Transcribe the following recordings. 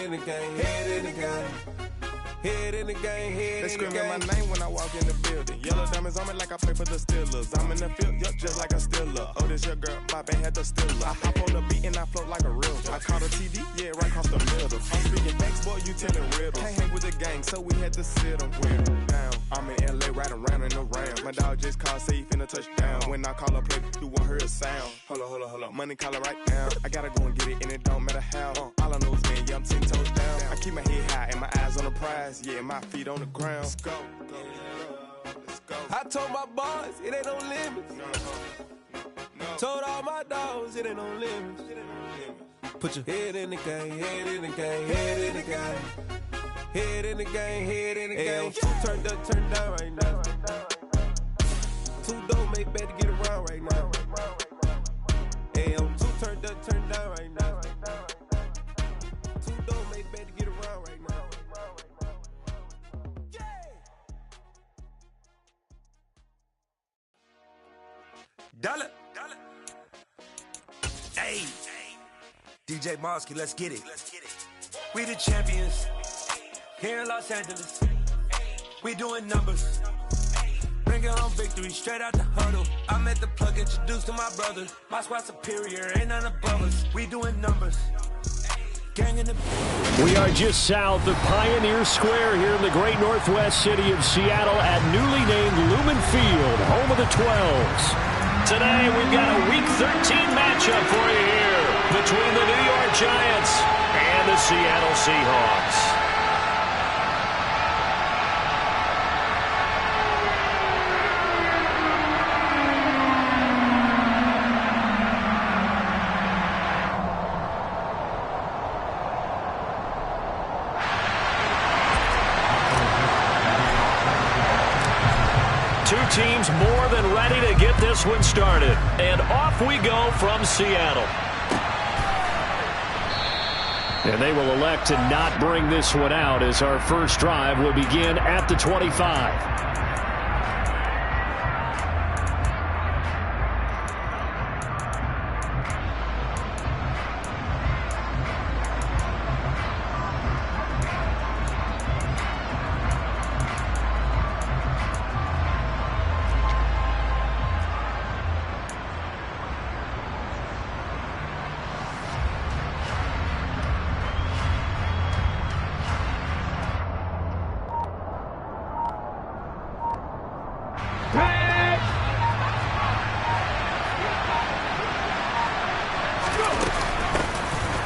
in the game, head in the game. Head in the game, head they screaming my name when I walk in the building. Yellow diamonds on me like I play for the Steelers. I'm in the field, yup, just like a Steeler. Oh, this your girl, my band had the Steeler. I hop on the beat and I float like a real. I caught a TD, yeah, right across the middle. I'm speaking facts, boy, you telling riddles. Can't hang with the gang, so we had to sit them down. I'm in LA, riding around in the Ram. My dog just called, say he finna touch down. When I call a play, you won't hear a sound. Hold up, money call it right now. I gotta go and get it, and it don't matter how. All I know is, man, yeah, I'm 10 toes down. I keep my head high and my eyes on the prize. Yeah, my feet on the ground. Let's go. Let's go. I told my boys, it ain't no limits. No. Told all my dogs, it ain't no limits. Put your head in the game, head in the game, head in the game. Head in the game, head in the game. Turned up, turned down right now. Too dope, make better get around right now. Hey, I'm too turned up, turned down right now. Too dope, make better get around right now. Dollar. Hey. DJ Mosky, let's get it. We the champions. Here in Los Angeles. We doing numbers. Bringing home victory straight out the huddle. I'm at the plug, introduced to my brother. My squad superior, ain't none above us. We doing numbers. Gang in the... We are just south of Pioneer Square here in the great northwest city of Seattle at newly named Lumen Field, home of the 12s. Today, we've got a Week 13 matchup for you here between the New York Giants and the Seattle Seahawks. Two teams more than ready to get this one started. And off we go from Seattle. And they will elect to not bring this one out as our first drive will begin at the 25.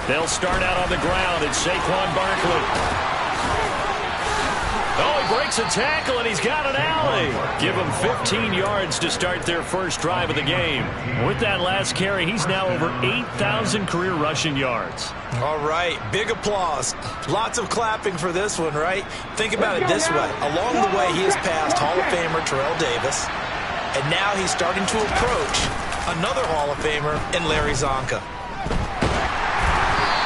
They'll start out on the ground. It's Saquon Barkley. Oh, he breaks a tackle, and he's got an alley. Give him 15 yards to start their first drive of the game. With that last carry, he's now over 8,000 career rushing yards. All right, big applause. Lots of clapping for this one, right? Think about it this way. Along the way, he has passed Hall of Famer Terrell Davis, and now he's starting to approach another Hall of Famer in Larry Zonka.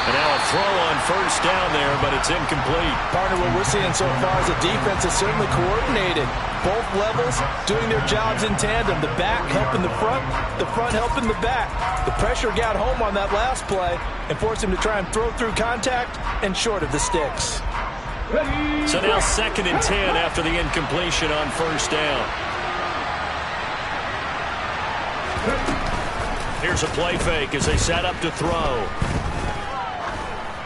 And now a throw on first down there, but it's incomplete. Partner, what we're seeing so far is the defense is certainly coordinated. Both levels doing their jobs in tandem. The back helping the front helping the back. The pressure got home on that last play and forced him to try and throw through contact and short of the sticks. So now 2nd and 10 after the incompletion on first down. Here's a play fake as they set up to throw.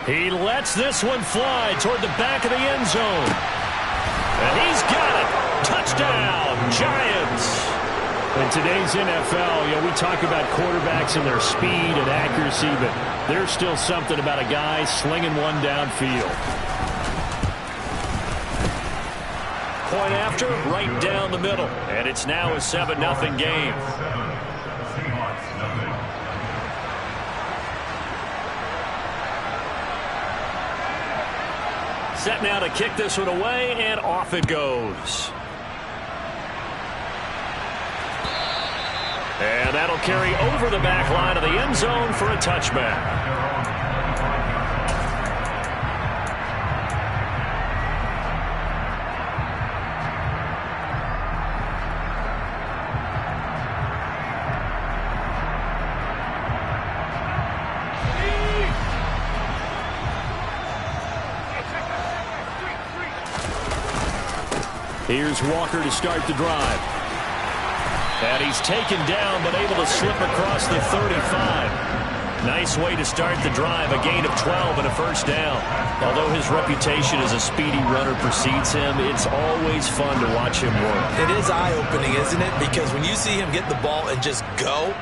He lets this one fly toward the back of the end zone. And he's got it. Touchdown, Giants. In today's NFL, we talk about quarterbacks and their speed and accuracy, but there's still something about a guy slinging one downfield. Point after, right down the middle. And it's now a 7-0 game. Set now to kick this one away, and off it goes. And that'll carry over the back line of the end zone for a touchback. Here's Walker to start the drive. And he's taken down, but able to slip across the 35. Nice way to start the drive, a gain of 12 and a first down. Although his reputation as a speedy runner precedes him, it's always fun to watch him work. It is eye-opening, isn't it? Because when you see him get the ball and just go,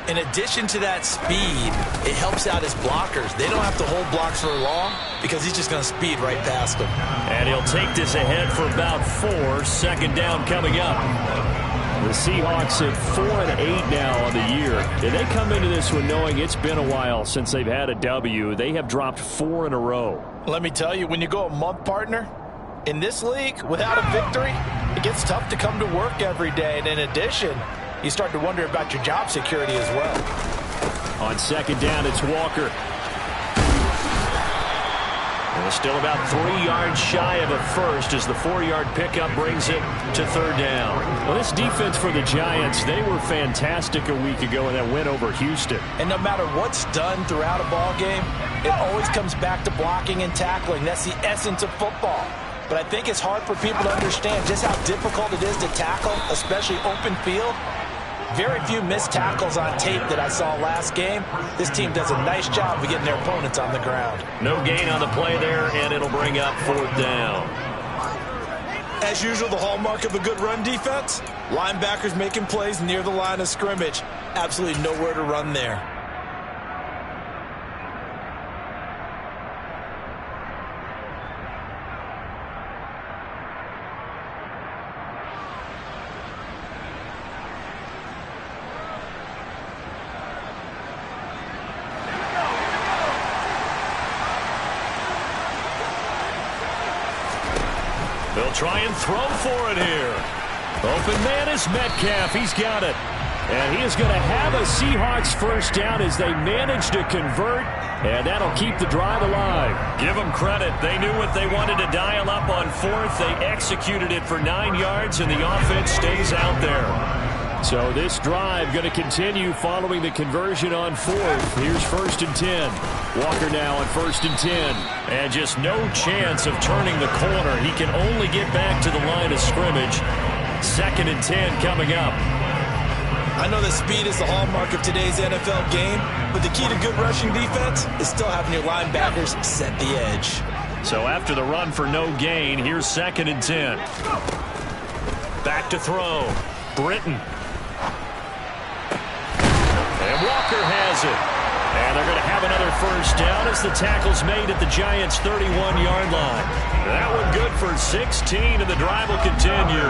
in addition to that speed, it helps out his blockers. They don't have to hold blocks for long because he's just going to speed right past them. And he'll take this ahead for about 4. Second down coming up. The Seahawks at 4-8 now on the year. And they come into this one knowing it's been a while since they've had a W. They have dropped 4 in a row. Let me tell you, when you go a month, partner, in this league, without a victory, it gets tough to come to work every day. And in addition, you start to wonder about your job security as well. On second down, it's Walker. And still about 3 yards shy of a first as the 4-yard pickup brings it to third down. Well, this defense for the Giants, they were fantastic a week ago in that win over Houston. And no matter what's done throughout a ball game, it always comes back to blocking and tackling. That's the essence of football. But I think it's hard for people to understand just how difficult it is to tackle, especially open field. Very few missed tackles on tape that I saw last game. This team does a nice job of getting their opponents on the ground. No gain on the play there, and it'll bring up fourth down. As usual, the hallmark of a good run defense, linebackers making plays near the line of scrimmage. Absolutely nowhere to run there. They'll try and throw for it here. Open man is Metcalf. He's got it. And he is going to have a Seahawks first down as they manage to convert. And that'll keep the drive alive. Give them credit. They knew what they wanted to dial up on fourth. They executed it for 9 yards, and the offense stays out there. So this drive going to continue following the conversion on fourth. Here's 1st and 10. Walker now on 1st and 10. And just no chance of turning the corner. He can only get back to the line of scrimmage. 2nd and 10 coming up. I know that speed is the hallmark of today's NFL game, but the key to good rushing defense is still having your linebackers set the edge. So after the run for no gain, here's 2nd and 10. Back to throw. Britton. And Walker has it. And they're going to have another first down as the tackle's made at the Giants' 31-yard line. That one good for 16, and the drive will continue.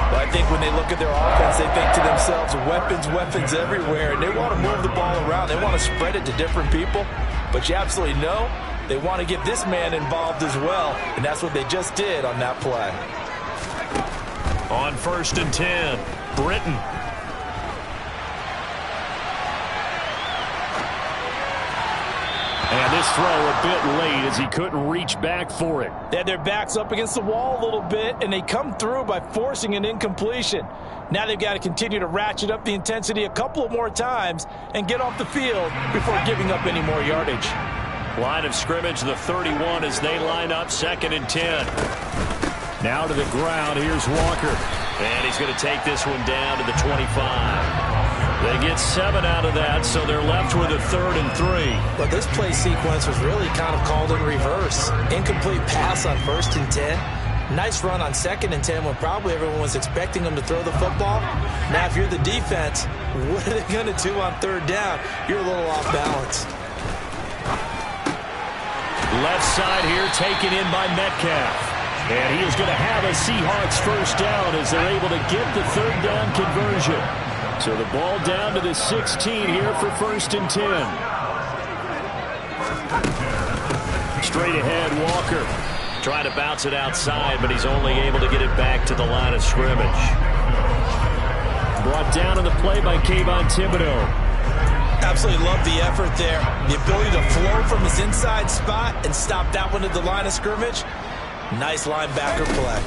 Well, I think when they look at their offense, they think to themselves, weapons everywhere, and they want to move the ball around. They want to spread it to different people. But you absolutely know they want to get this man involved as well, and that's what they just did on that play. On 1st and 10, Britton. And this throw a bit late as he couldn't reach back for it. They had their backs up against the wall a little bit, and they come through by forcing an incompletion. Now they've got to continue to ratchet up the intensity a couple of more times and get off the field before giving up any more yardage. Line of scrimmage, the 31 as they line up, 2nd and 10. Now to the ground, here's Walker. And he's going to take this one down to the 25. They get 7 out of that, so they're left with a 3rd and 3. But this play sequence was really kind of called in reverse. Incomplete pass on 1st and 10. Nice run on 2nd and 10 when probably everyone was expecting them to throw the football. Now, if you're the defense, what are they going to do on 3rd down? You're a little off balance. Left side here taken in by Metcalf. And he is going to have a Seahawks first down as they're able to get the 3rd down conversion. So the ball down to the 16 here for 1st and 10. Straight ahead, Walker. Trying to bounce it outside, but he's only able to get it back to the line of scrimmage. Brought down on the play by Kayvon Thibodeau. Absolutely love the effort there. The ability to flow from his inside spot and stop that one at the line of scrimmage. Nice linebacker play.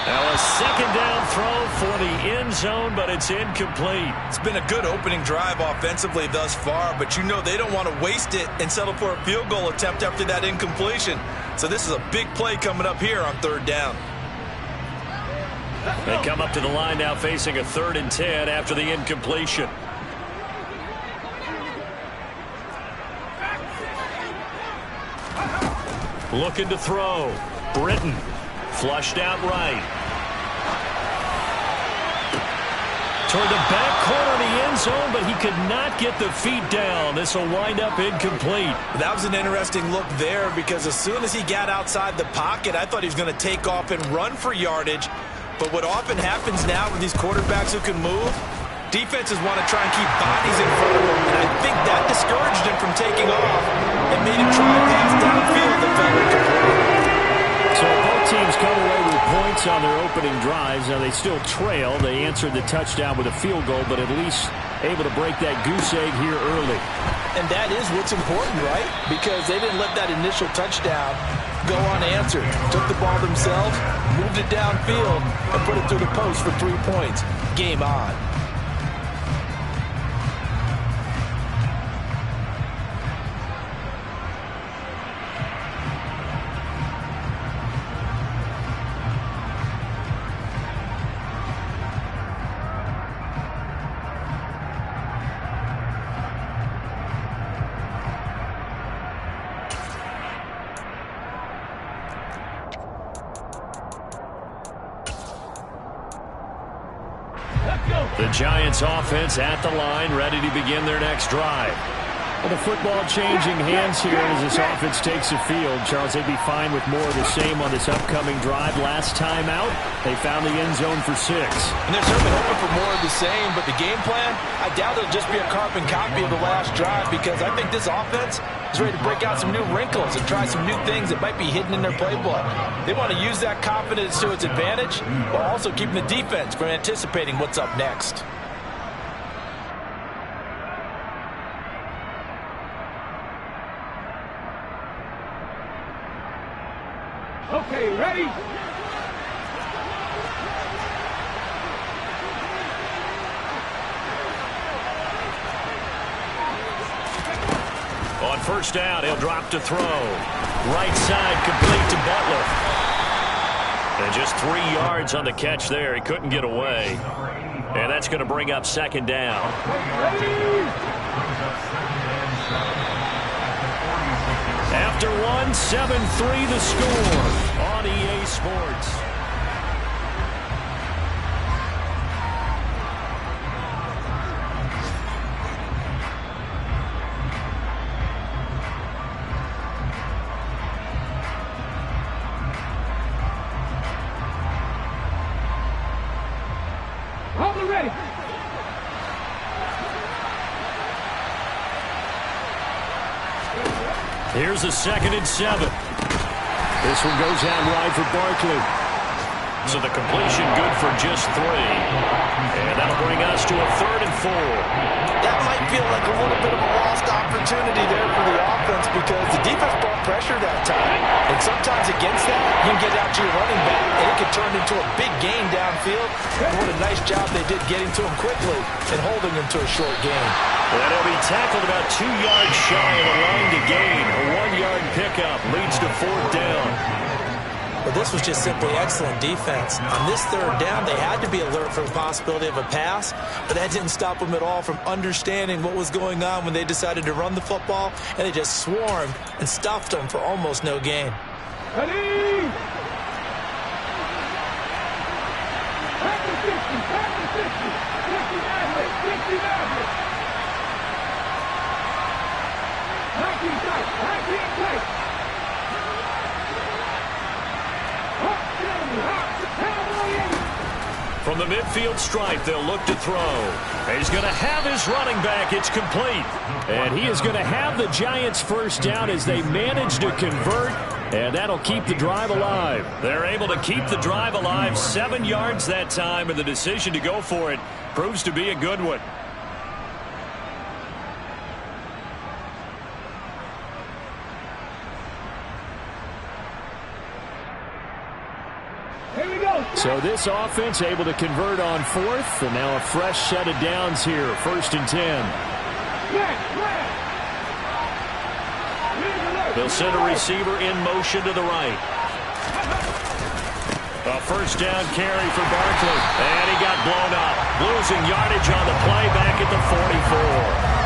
Now a second down throw for the end zone, but it's incomplete. It's been a good opening drive offensively thus far, but you know they don't want to waste it and settle for a field goal attempt after that incompletion. So this is a big play coming up here on third down. They come up to the line now facing a 3rd and 10 after the incompletion. Looking to throw. Britton flushed out right. Toward the back corner of the end zone, but he could not get the feet down. This will wind up incomplete. That was an interesting look there because as soon as he got outside the pocket, I thought he was going to take off and run for yardage. But what often happens now with these quarterbacks who can move, defenses want to try and keep bodies in front of them. And I think that discouraged him from taking off and made him try and pass downfield that fell incomplete. So both teams come away with points on their opening drives. Now they still trail. They answered the touchdown with a field goal, but at least able to break that goose egg here early. And that is what's important, right? Because they didn't let that initial touchdown go unanswered. Took the ball themselves, moved it downfield, and put it through the post for 3 points. Game on. The Giants offense at the line, ready to begin their next drive. Well, the football changing hands here as this offense takes the field. Charles, they'd be fine with more of the same on this upcoming drive. Last time out, they found the end zone for 6. And they're certainly hoping for more of the same, but the game plan, I doubt it'll just be a carbon copy of the last drive because I think this offense is ready to break out some new wrinkles and try some new things that might be hidden in their playbook. They want to use that confidence to its advantage while also keeping the defense from anticipating what's up next. Okay, ready? On first down, he'll drop to throw. Right side complete to Butler. And just 3 yards on the catch there. He couldn't get away. And that's going to bring up second down. After one, 7-3 the score on EA Sports. Hold it ready. Here's a 2nd and 7. This one goes out wide for Barkley. So the completion good for just 3. And that'll bring us to a 3rd and 4. That might feel like a little bit of a lost opportunity there for the offense because the defense brought pressure that time. And sometimes against that, you can get out to your running back, and it can turn into a big gain downfield. And what a nice job they did getting to him quickly and holding him to a short gain. And he'll be tackled about 2 yards shy of the line to gain. A 1-yard pickup leads to 4th down. But this was just simply excellent defense. On this 3rd down, they had to be alert for the possibility of a pass, but that didn't stop them at all from understanding what was going on when they decided to run the football, and they just swarmed and stuffed them for almost no gain. Ready? Back to 50, back to 50. 50 Mavericks. 19 tight, 19 tight. From the midfield stripe, they'll look to throw. He's going to have his running back. It's complete. And he is going to have the Giants first down as they manage to convert. And that'll keep the drive alive. They're able to keep the drive alive. 7 yards that time, and the decision to go for it proves to be a good one. Here we go. So this offense able to convert on fourth, and now a fresh set of downs here, 1st and 10. They'll send a receiver in motion to the right. A 1st down carry for Barkley, and he got blown up. Losing yardage on the play back at the 44.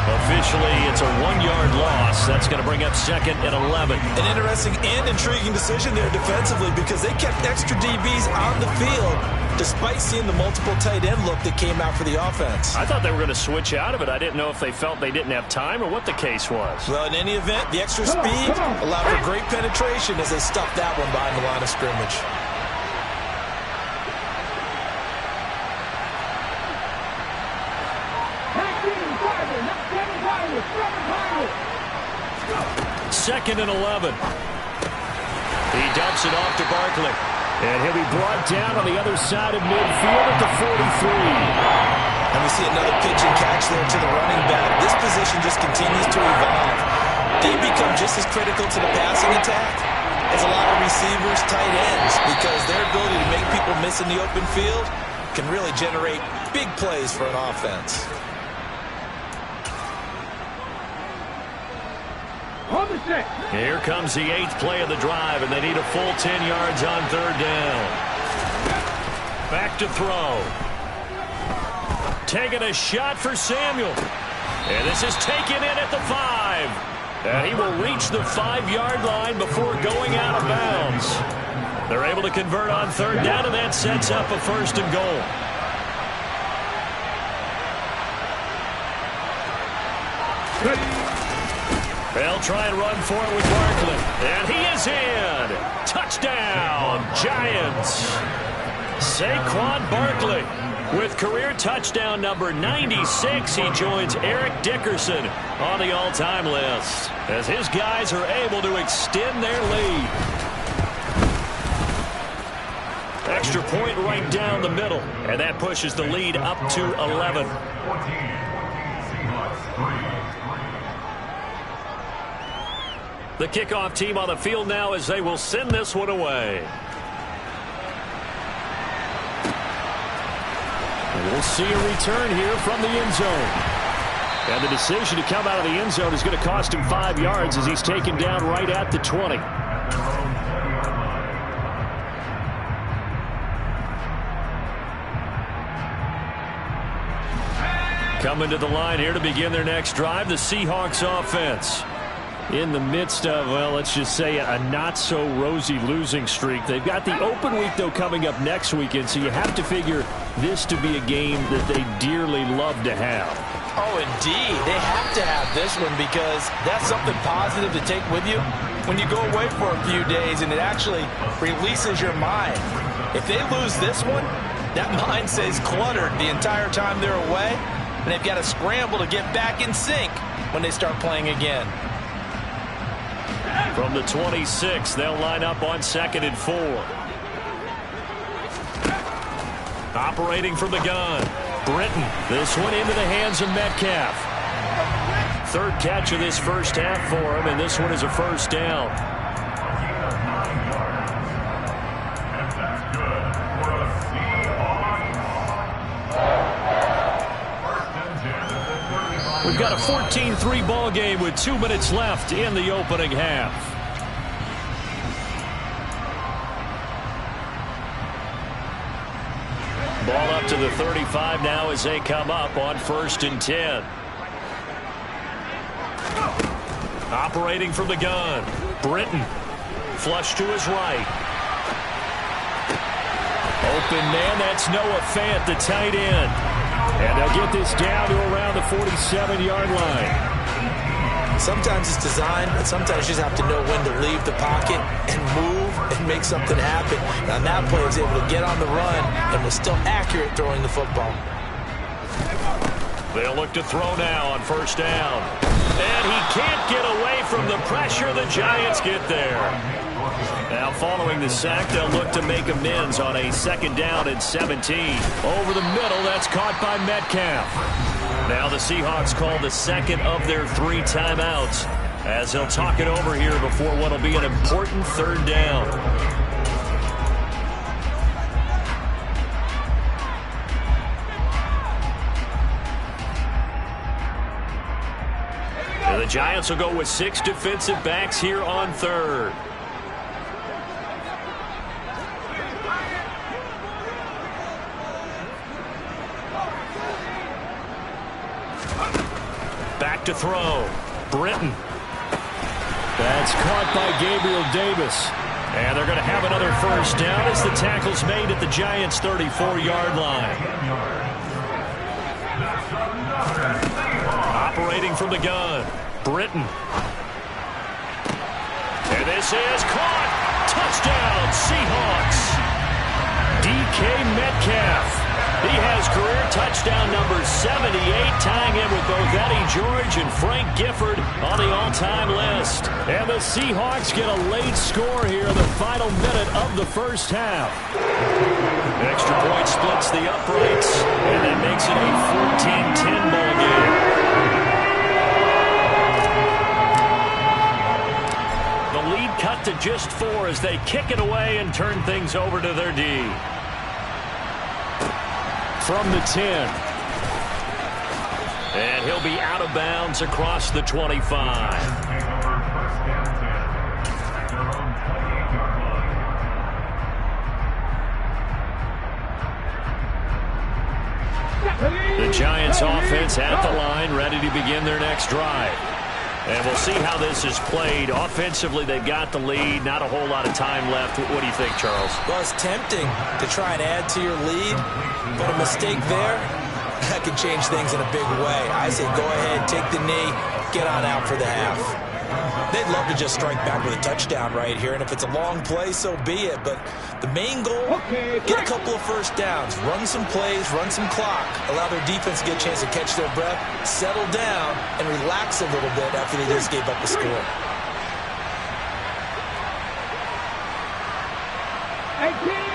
Officially, it's a 1-yard loss. That's going to bring up 2nd and 11. An interesting and intriguing decision there defensively because they kept extra DBs on the field despite seeing the multiple tight end look that came out for the offense. I thought they were going to switch out of it. I didn't know if they felt they didn't have time or what the case was. Well, in any event, the extra speed allowed for great penetration as they stuffed that one behind the line of scrimmage. Second and 11. He dumps it off to Barkley. And he'll be brought down on the other side of midfield at the 43. And we see another pitch and catch there to the running back. This position just continues to evolve. They become just as critical to the passing attack as a lot of receivers, tight ends, because their ability to make people miss in the open field can really generate big plays for an offense. Here comes the 8th play of the drive, and they need a full 10 yards on 3rd down. Back to throw. Taking a shot for Samuel. And this is taken in at the 5. And he will reach the 5-yard line before going out of bounds. They're able to convert on 3rd down, and that sets up a 1st and goal. They'll try and run for it with Barkley. And he is in. Touchdown, Giants. Saquon Barkley with career touchdown number 96. He joins Eric Dickerson on the all-time list as his guys are able to extend their lead. Extra point right down the middle. And that pushes the lead up to 11. The kickoff team on the field now as they will send this one away. And we'll see a return here from the end zone. And the decision to come out of the end zone is going to cost him 5 yards as he's taken down right at the 20. Coming to the line here to begin their next drive, the Seahawks offense. In the midst of, well, let's just say a not-so-rosy losing streak. They've got the open week, though, coming up next weekend, so you have to figure this to be a game that they dearly love to have. Oh, indeed. They have to have this one because that's something positive to take with you when you go away for a few days, and it actually releases your mind. If they lose this one, that mind stays cluttered the entire time they're away, and they've got to scramble to get back in sync when they start playing again. From the 26, they'll line up on 2nd and 4. Operating from the gun, Britton. This one into the hands of Metcalf. 3rd catch of this first half for him, and this one is a 1st down. We've got a 14-3 ball game with 2 minutes left in the opening half. Ball up to the 35 now as they come up on 1st and 10. Operating from the gun, Britton. Flush to his right. Open man, that's Noah Fant, the tight end. And they'll get this down to around the 47-yard line. Sometimes it's designed, but sometimes you just have to know when to leave the pocket and move and make something happen. Now that player is able to get on the run and was still accurate throwing the football. They'll look to throw now on 1st down. And he can't get away from the pressure. The Giants get there. Now following the sack, they'll look to make amends on a 2nd down and 17. Over the middle, that's caught by Metcalf. Now the Seahawks call the 2nd of their 3 timeouts as they'll talk it over here before what will be an important 3rd down. The Giants will go with 6 defensive backs here on third. Back to throw. Britton. That's caught by Gabriel Davis. And they're going to have another first down as the tackle's made at the Giants' 34-yard line. Operating from the gun, Britton. And this is caught. Touchdown, Seahawks. DK Metcalf. He has career touchdown number 78, tying him with both Eddie George and Frank Gifford on the all-time list. And the Seahawks get a late score here in the final minute of the first half. Extra point splits the uprights, and that makes it a 14-10 ball game. The lead cut to just 4 as they kick it away and turn things over to their D. From the 10. And he'll be out of bounds across the 25. The Giants offense at the line, ready to begin their next drive. And we'll see how this is played. Offensively, they've got the lead. Not a whole lot of time left. What do you think, Charles? Well, it's tempting to try and add to your lead, but a mistake there, that could change things in a big way. I say go ahead, take the knee, get on out for the half. They'd love to just strike back with a touchdown right here, and if it's a long play, so be it. But the main goal, get a couple of first downs, run some plays, run some clock, allow their defense to get a chance to catch their breath, settle down, and relax a little bit after they just gave up the score. 18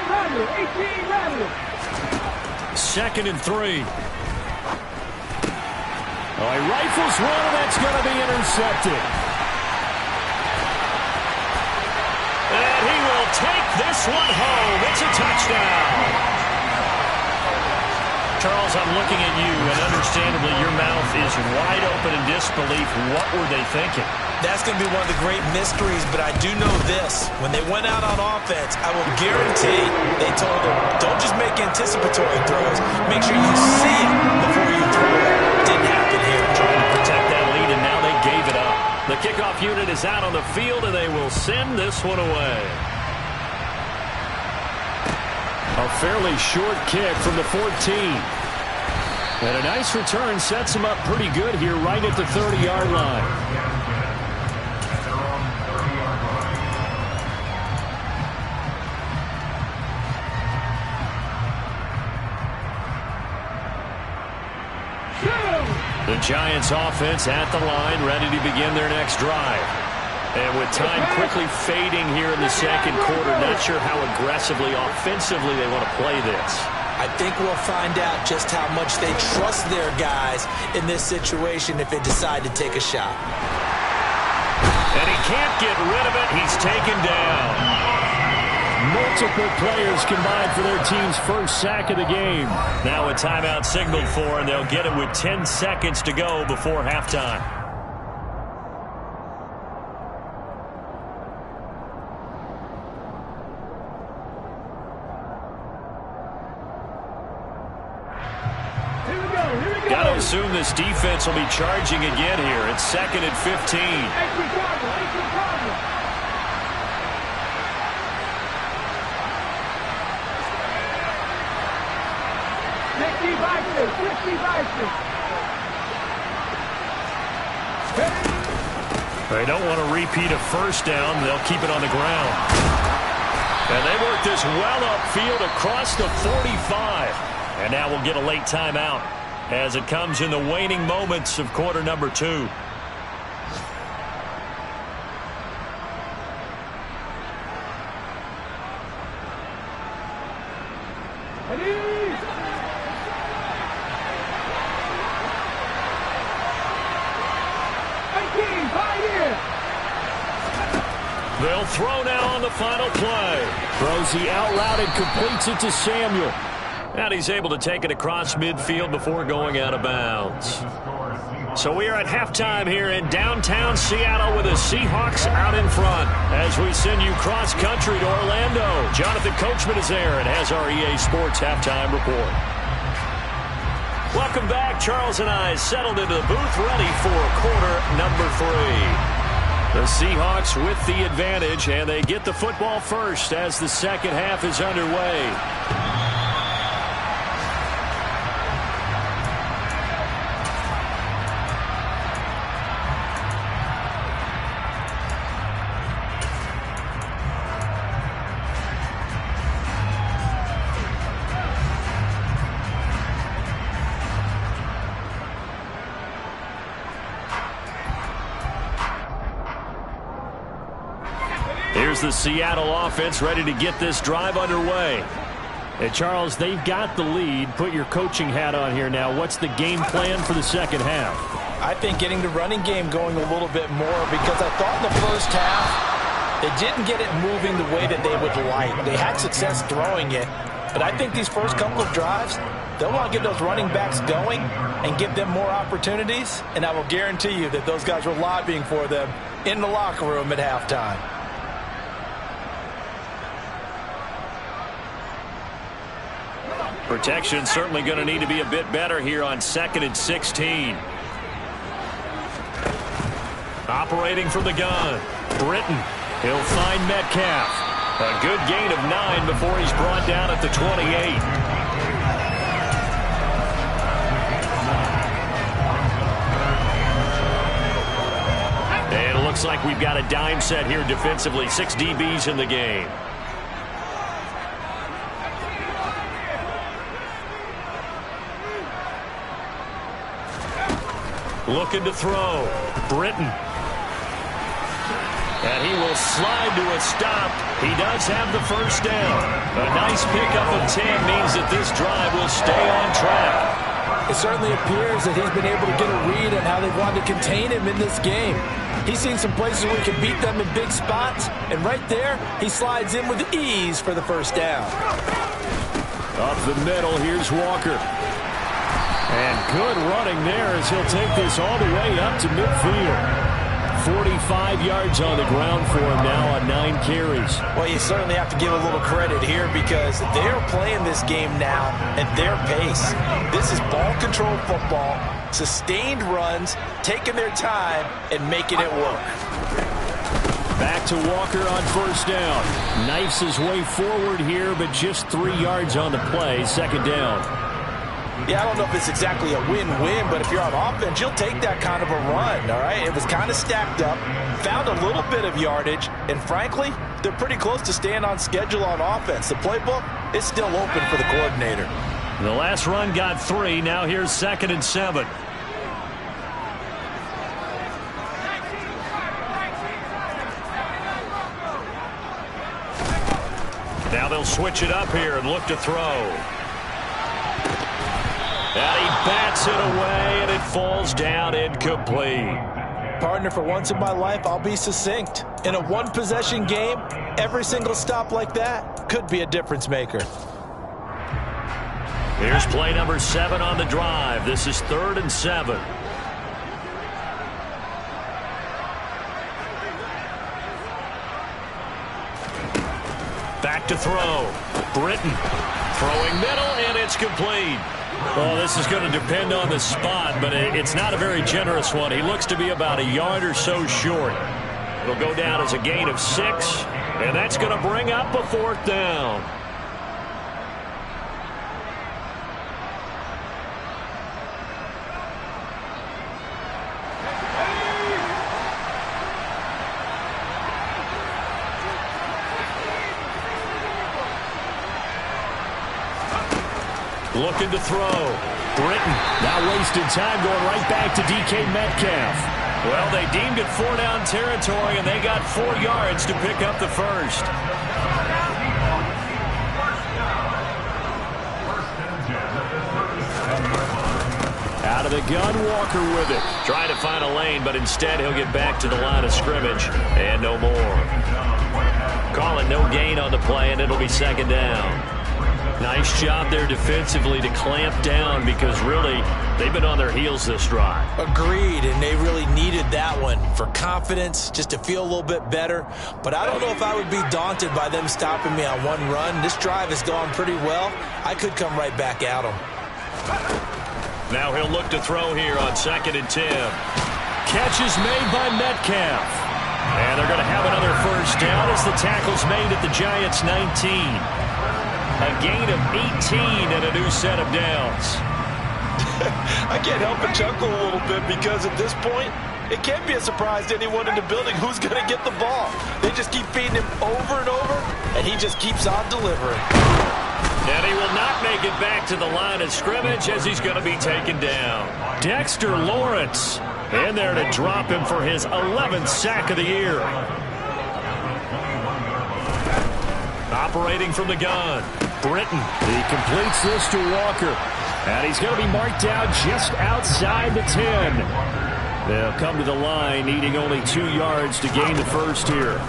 Second and 3. Oh, he rifles one, and that's going to be intercepted. And he will take this one home. It's a touchdown. Charles, I'm looking at you, and understandably your mouth is wide open in disbelief. What were they thinking? That's going to be one of the great mysteries, but I do know this. When they went out on offense, I will guarantee they told them, don't just make anticipatory throws. Make sure you see it before you throw it. Didn't happen here. Trying to protect that lead, and now they gave it up. The kickoff unit is out on the field, and they will send this one away. A fairly short kick from the 14. And a nice return sets him up pretty good here right at the 30-yard line. The Giants offense at the line, ready to begin their next drive. And with time quickly fading here in the second quarter, not sure how aggressively, offensively they want to play this. I think we'll find out just how much they trust their guys in this situation if they decide to take a shot. And he can't get rid of it. He's taken down. Multiple players combined for their team's first sack of the game. Now a timeout signaled for, and they'll get it with 10 seconds to go before halftime. Got to assume this defense will be charging again here. It's 2nd and 15. They don't want to repeat a first down. They'll keep it on the ground. And they work this well upfield across the 45. And now we'll get a late timeout as it comes in the waning moments of quarter number 2. They'll throw now on the final play. Throws the out route and completes it to Samuel. And he's able to take it across midfield before going out of bounds. So we are at halftime here in downtown Seattle with the Seahawks out in front. As we send you cross-country to Orlando, Jonathan Coachman is there and has our EA Sports halftime report. Welcome back. Charles and I settled into the booth ready for quarter number 3. The Seahawks with the advantage, and they get the football first as the second half is underway. Here's the Seattle offense ready to get this drive underway. Hey, Charles, they've got the lead. Put your coaching hat on here now. What's the game plan for the second half? I think getting the running game going a little bit more, because I thought in the first half they didn't get it moving the way that they would like. They had success throwing it, but I think these first couple of drives, they'll want to get those running backs going and give them more opportunities, and I will guarantee you that those guys were lobbying for them in the locker room at halftime. Protection certainly going to need to be a bit better here on 2nd and 16. Operating from the gun, Britton. He'll find Metcalf. A good gain of 9 before he's brought down at the 28. And it looks like we've got a dime set here defensively. 6 DBs in the game. Looking to throw. Britton. And he will slide to a stop. He does have the first down. A nice pickup of 10 means that this drive will stay on track. It certainly appears that he's been able to get a read on how they wanted to contain him in this game. He's seen some places where he can beat them in big spots, and right there, he slides in with ease for the first down. Up the middle, here's Walker. And good running there as he'll take this all the way up to midfield. 45 yards on the ground for him now on 9 carries. Well, you certainly have to give a little credit here because they're playing this game now at their pace. This is ball control football, sustained runs, taking their time, and making it work. Back to Walker on first down. Knifes his way forward here, but just 3 yards on the play. Second down. Yeah, I don't know if it's exactly a win-win, but if you're on offense, you'll take that kind of a run, all right? It was kind of stacked up, found a little bit of yardage, and frankly, they're pretty close to staying on schedule on offense. The playbook is still open for the coordinator. The last run got 3. Now here's 2nd and 7. Now they'll switch it up here and look to throw. And he bats it away, and it falls down incomplete. Partner, for once in my life, I'll be succinct. In a one-possession game, every single stop like that could be a difference maker. Here's play number 7 on the drive. This is 3rd and 7. Back to throw. Britton throwing middle, and it's complete. Well, this is going to depend on the spot, but it's not a very generous one. He looks to be about a yard or so short. It'll go down as a gain of 6, and that's going to bring up a 4th down. Looking to throw. Britton now wasting time going right back to DK Metcalf. Well, they deemed it 4-down territory, and they got 4 yards to pick up the first. Out of the gun, Walker with it. Trying to find a lane, but instead he'll get back to the line of scrimmage, and no more. Calling no gain on the play, and it'll be 2nd down. Nice job there defensively to clamp down because really they've been on their heels this drive. Agreed, and they really needed that one for confidence, just to feel a little bit better. But I don't know if I would be daunted by them stopping me on one run. This drive has gone pretty well. I could come right back at them. Now he'll look to throw here on 2nd and 10. Catch is made by Metcalf. And they're going to have another first down as the tackle's made at the Giants' 19. A gain of 18 and a new set of downs. I can't help but chuckle a little bit because at this point, it can't be a surprise to anyone in the building who's going to get the ball. They just keep feeding him over and over, and he just keeps on delivering. And he will not make it back to the line of scrimmage as he's going to be taken down. Dexter Lawrence in there to drop him for his 11th sack of the year. Operating from the gun, Britton. He completes this to Walker. And he's going to be marked out just outside the 10. They'll come to the line needing only 2 yards to gain the first here.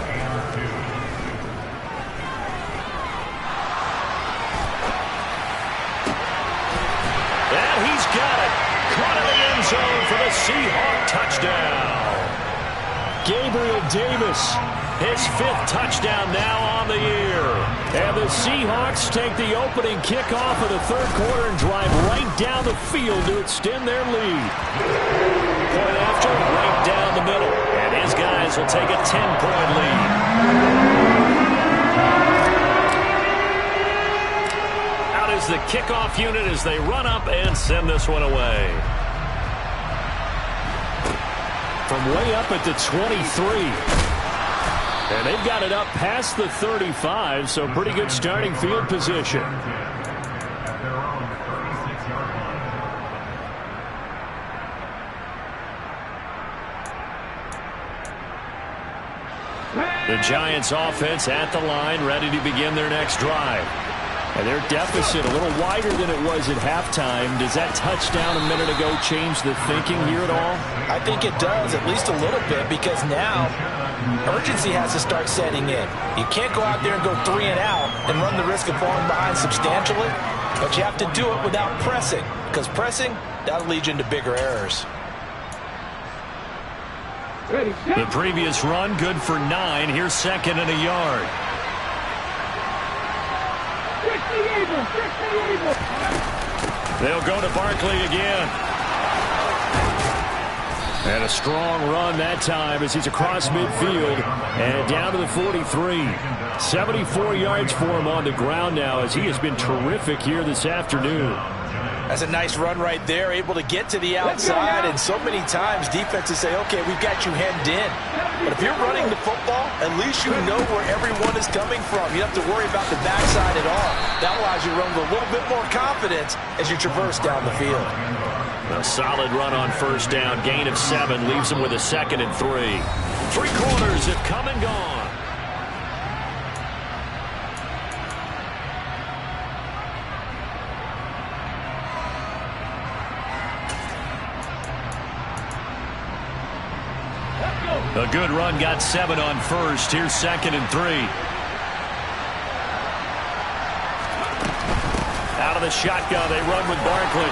And he's got it. Caught in the end zone for the Seahawk touchdown. Gabriel Davis, his 5th touchdown now on the year. And the Seahawks take the opening kickoff of the 3rd quarter and drive right down the field to extend their lead. Point after, right down the middle. And his guys will take a 10-point lead. Out is the kickoff unit as they run up and send this one away. From way up at the 23. And they've got it up past the 35, so pretty good starting field position. The Giants offense at the line, ready to begin their next drive. And their deficit a little wider than it was at halftime. Does that touchdown a minute ago change the thinking here at all? I think it does, at least a little bit, because now urgency has to start setting in. You can't go out there and go 3 and out and run the risk of falling behind substantially, but you have to do it without pressing, because pressing, that'll lead you into bigger errors. The previous run, good for 9. Here's 2nd and a yard. They'll go to Barkley again. And a strong run that time as he's across midfield and down to the 43. 74 yards for him on the ground now as he has been terrific here this afternoon. That's a nice run right there, able to get to the outside, and so many times defenses say, okay, we've got you hemmed in. But if you're running the football, at least you know where everyone is coming from. You don't have to worry about the backside at all. That allows you to run with a little bit more confidence as you traverse down the field. A solid run on first down, gain of 7, leaves them with a 2nd and 3. 3 quarters have come and gone. A good run, got 7 on first. Here's 2nd and 3. Out of the shotgun, they run with Barkley.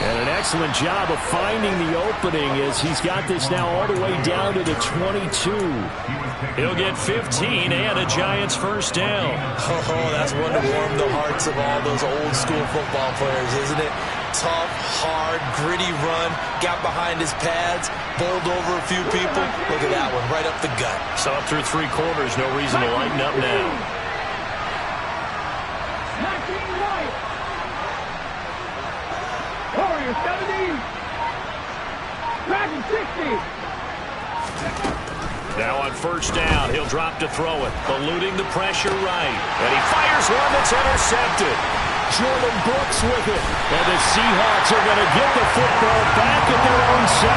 And an excellent job of finding the opening as he's got this now all the way down to the 22. He'll get 15 and a Giants first down. Oh, that's one to warm the hearts of all those old school football players, isn't it? Tough, hard, gritty run, got behind his pads, bowled over a few people. Look at that one, right up the gut. So up through 3 quarters, no reason to lighten up now. Warriors 70. Dragon 60. Now on first down, he'll drop to throw it, eluding the pressure right. And he fires one that's intercepted. Jordan Brooks with it. And the Seahawks are going to get the football back at their own 17.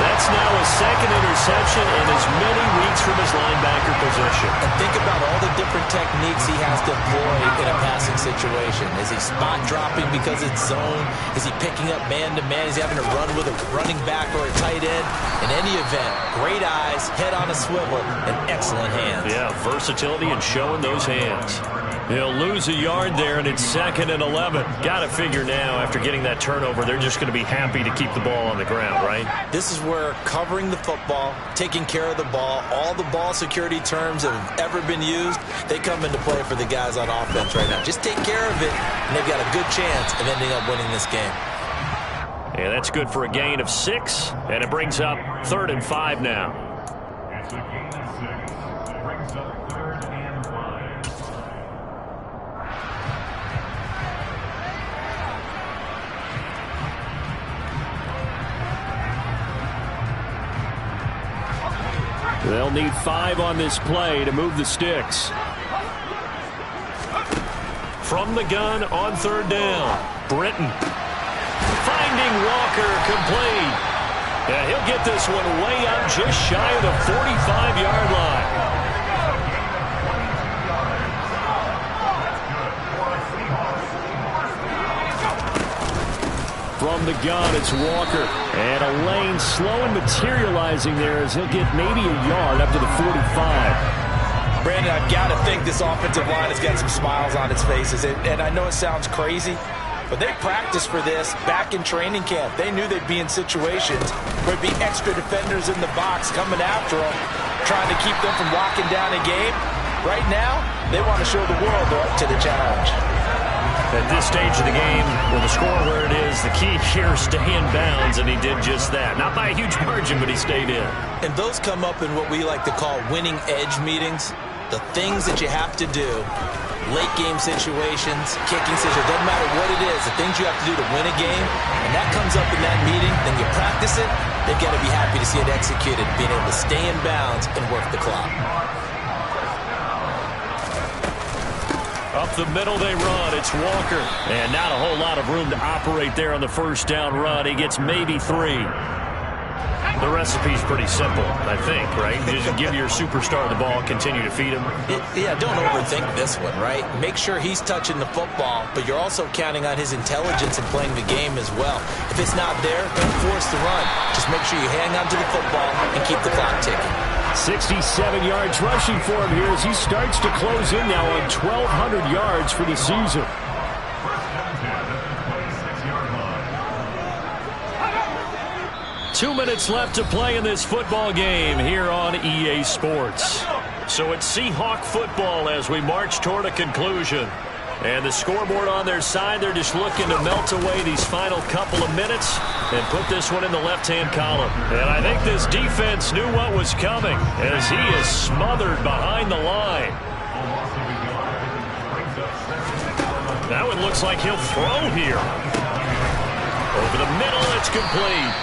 That's now his 2nd interception in as many weeks from his linebacker position. And think about all the different techniques he has to employ in a passing situation. Is he spot dropping because it's zone? Is he picking up man-to-man? Is he having to run with a running back or a tight end? In any event, great eyes, head on a swivel, and excellent hands. Yeah, versatility and showing those hands. He'll lose a yard there, and it's 2nd and 11. Got to figure now, after getting that turnover, they're just going to be happy to keep the ball on the ground, right? This is where covering the football, taking care of the ball, all the ball security terms that have ever been used, they come into play for the guys on offense right now. Just take care of it, and they've got a good chance of ending up winning this game. And that's good for a gain of 6, and it brings up 3rd and 5 now. It's a gain of 6. It brings up 3rd and 5. They'll need 5 on this play to move the sticks. From the gun on 3rd down, Britton. Finding Walker, complete. And he'll get this one way up just shy of the 45-yard line. From the gun, it's Walker. And a lane slow and materializing there as he'll get maybe a yard up to the 45. Brandon, I've got to think this offensive line has got some smiles on its faces. And I know it sounds crazy, but they practiced for this back in training camp. They knew they'd be in situations where there'd be extra defenders in the box coming after them, trying to keep them from locking down a game. Right now, they want to show the world they're up to the challenge. At this stage of the game, with the score where it is, the key here is stay in bounds, and he did just that. Not by a huge margin, but he stayed in. And those come up in what we like to call winning edge meetings. The things that you have to do, late game situations, kicking situations, doesn't matter what it is, the things you have to do to win a game, and that comes up in that meeting, then you practice it, they've got to be happy to see it executed, being able to stay in bounds and work the clock. Up the middle they run. It's Walker. And not a whole lot of room to operate there on the 1st down run. He gets maybe 3. The recipe's pretty simple, I think, right? Just give your superstar the ball, continue to feed him. Yeah, don't overthink this one, right? Make sure he's touching the football, but you're also counting on his intelligence in playing the game as well. If it's not there, don't force the run. Just make sure you hang on to the football and keep the clock ticking. 67 yards rushing for him here as he starts to close in now on 1,200 yards for the season. 2 minutes left to play in this football game here on EA Sports. So it's Seahawk football as we march toward a conclusion. And the scoreboard on their side, they're just looking to melt away these final couple of minutes and put this one in the left-hand column. And I think this defense knew what was coming as he is smothered behind the line. That one looks like he'll throw here. Over the middle, it's complete.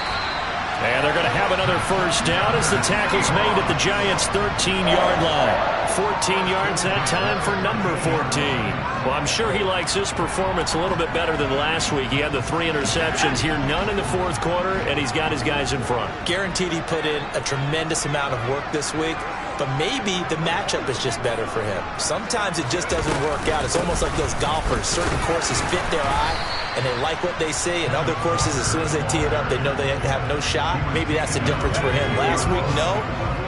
And they're going to have another 1st down as the tackle's made at the Giants' 13-yard line. 14 yards that time for number 14. Well, I'm sure he likes his performance a little bit better than last week. He had the 3 interceptions here, none in the 4th quarter, and he's got his guys in front. Guaranteed he put in a tremendous amount of work this week, but maybe the matchup is just better for him. Sometimes it just doesn't work out. It's almost like those golfers. Certain courses fit their eye, and they like what they see. And other courses, as soon as they tee it up, they know they have no shot. Maybe that's the difference for him. Last week, no.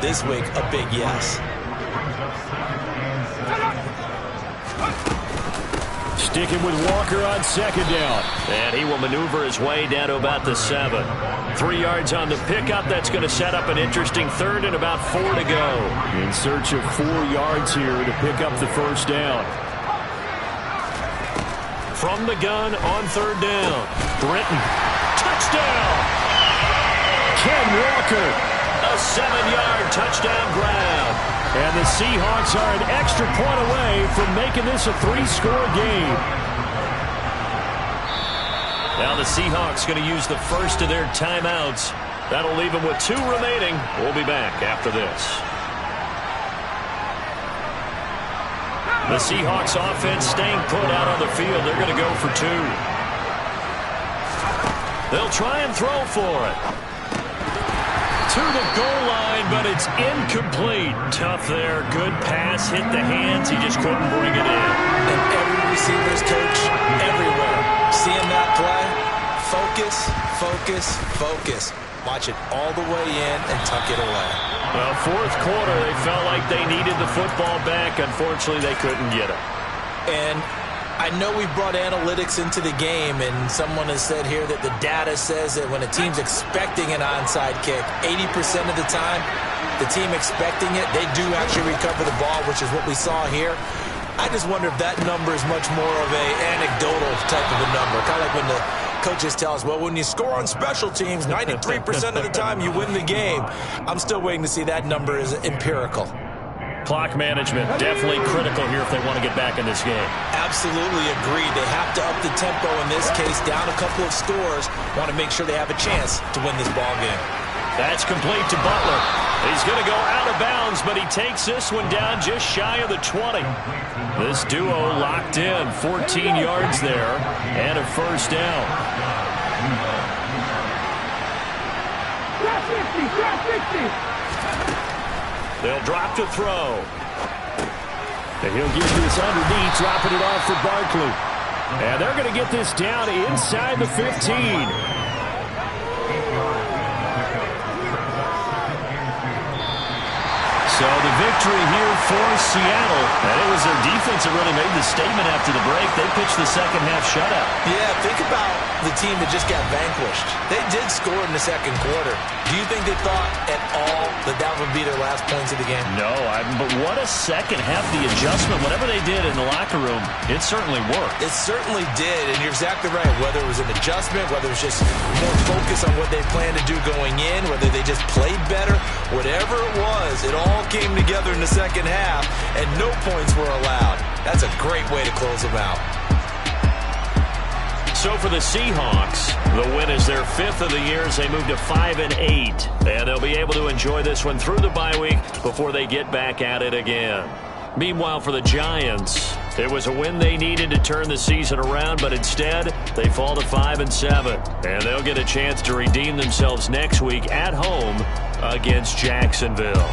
This week, a big yes. Sticking with Walker on 2nd down. And he will maneuver his way down to about the 7. 3 yards on the pickup. That's going to set up an interesting 3rd and about 4 to go. In search of 4 yards here to pick up the 1st down. From the gun on 3rd down. Britton. Touchdown! Ken Walker. A 7-yard touchdown grab. And the Seahawks are an extra point away from making this a 3-score game. Now the Seahawks going to use the first of their timeouts. That'll leave them with 2 remaining. We'll be back after this. The Seahawks offense staying put out on the field. They're going to go for 2. They'll try and throw for it. To the goal line, but it's incomplete. Tough there. Good pass. Hit the hands. He just couldn't bring it in. And every receiver's coach everywhere. Seeing that play, focus, focus, focus. Watch it all the way in and tuck it away. Well, 4th quarter, they felt like they needed the football back. Unfortunately, they couldn't get it. And I know we've brought analytics into the game, and someone has said here that the data says that when a team's expecting an onside kick, 80% of the time, the team expecting it, they do actually recover the ball, which is what we saw here. I just wonder if that number is much more of a anecdotal type of a number, kind of like when the coaches tell us, well, when you score on special teams, 93% of the time you win the game. I'm still waiting to see that number is empirical. Clock management, definitely critical here if they want to get back in this game. Absolutely agreed. They have to up the tempo in this case, down a couple of scores, want to make sure they have a chance to win this ball game. That's complete to Butler. He's going to go out of bounds, but he takes this one down just shy of the 20. This duo locked in, 14 yards there, and a first down. They'll drop to throw. And he'll get this underneath, dropping it off for Barkley. And they're going to get this down inside the 15. So the victory here for Seattle. And it was their defense that really made the statement after the break. They pitched the second half shutout. Yeah, think about the team that just got vanquished. They did score in the second quarter. Do you think they thought at all that that would be their last points of the game? No, but what a second half. The adjustment, whatever they did in the locker room, it certainly worked. It certainly did, and you're exactly right. Whether it was an adjustment, whether it was just more focus on what they planned to do going in, whether they just played better, whatever it was, it all came together in the second half, and no points were allowed. That's a great way to close them out. So for the Seahawks, the win is their 5th of the year as they move to 5-8. And they'll be able to enjoy this one through the bye week before they get back at it again. Meanwhile, for the Giants, it was a win they needed to turn the season around, but instead, they fall to 5-7. And they'll get a chance to redeem themselves next week at home against Jacksonville.